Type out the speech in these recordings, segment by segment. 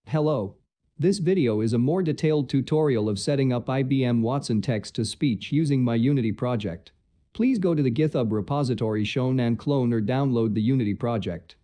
Hello. This video is a more detailed tutorial of setting up IBM Watson text-to-speech using my Unity project. Please go to the GitHub repository shown and clone or download the Unity project.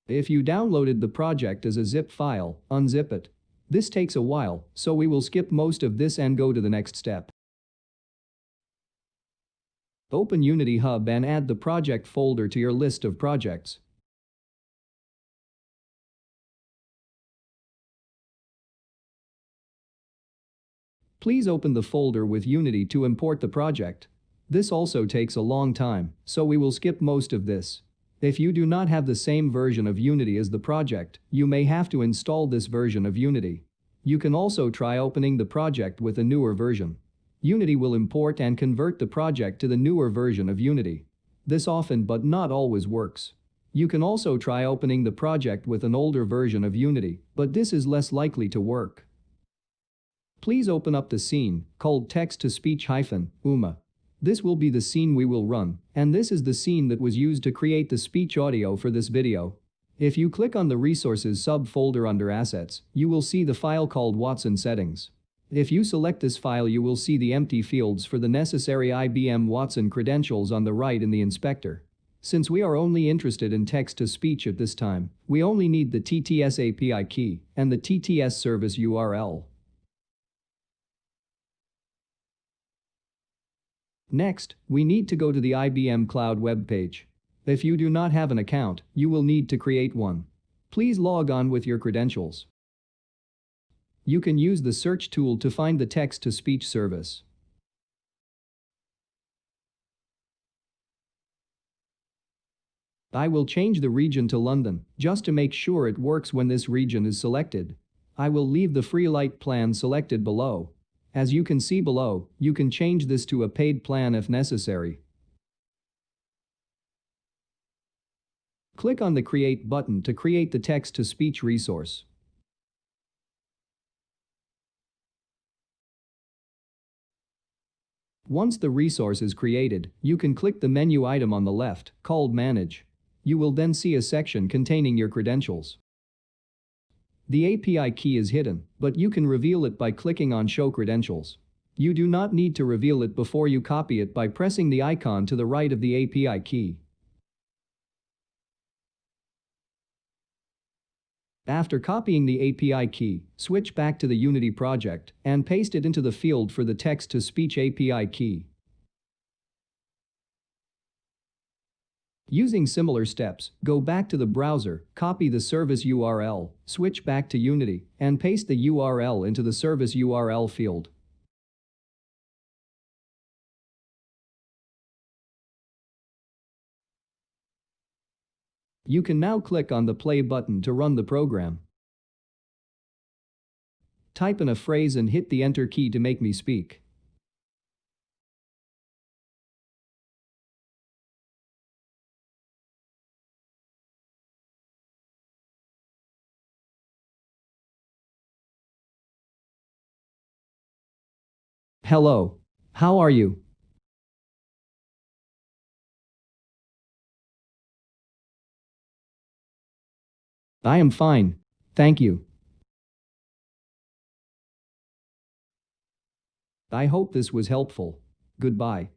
If you downloaded the project as a zip file, unzip it. This takes a while, so we will skip most of this and go to the next step. Open Unity Hub and add the project folder to your list of projects. Please open the folder with Unity to import the project. This also takes a long time, so we will skip most of this. If you do not have the same version of Unity as the project, you may have to install this version of Unity. You can also try opening the project with a newer version. Unity will import and convert the project to the newer version of Unity. This often but not always works. You can also try opening the project with an older version of Unity, but this is less likely to work. Please open up the scene, called text-to-speech-UMA. This will be the scene we will run, and this is the scene that was used to create the speech audio for this video. If you click on the Resources subfolder under Assets, you will see the file called Watson Settings. If you select this file, you will see the empty fields for the necessary IBM Watson credentials on the right in the inspector. Since we are only interested in text-to-speech at this time, we only need the TTS API key and the TTS service URL. Next, we need to go to the IBM Cloud web page. If you do not have an account, you will need to create one. Please log on with your credentials. You can use the search tool to find the text-to-speech service. I will change the region to London, just to make sure it works when this region is selected. I will leave the free light plan selected below. As you can see below, you can change this to a paid plan if necessary. Click on the Create button to create the text-to-speech resource. Once the resource is created, you can click the menu item on the left, called Manage. You will then see a section containing your credentials. The API key is hidden, but you can reveal it by clicking on Show Credentials. You do not need to reveal it before you copy it by pressing the icon to the right of the API key. After copying the API key, switch back to the Unity project and paste it into the field for the text-to-speech API key. Using similar steps, go back to the browser, copy the service URL, switch back to Unity, and paste the URL into the service URL field. You can now click on the play button to run the program. Type in a phrase and hit the enter key to make me speak. Hello. How are you? I am fine. Thank you. I hope this was helpful. Goodbye.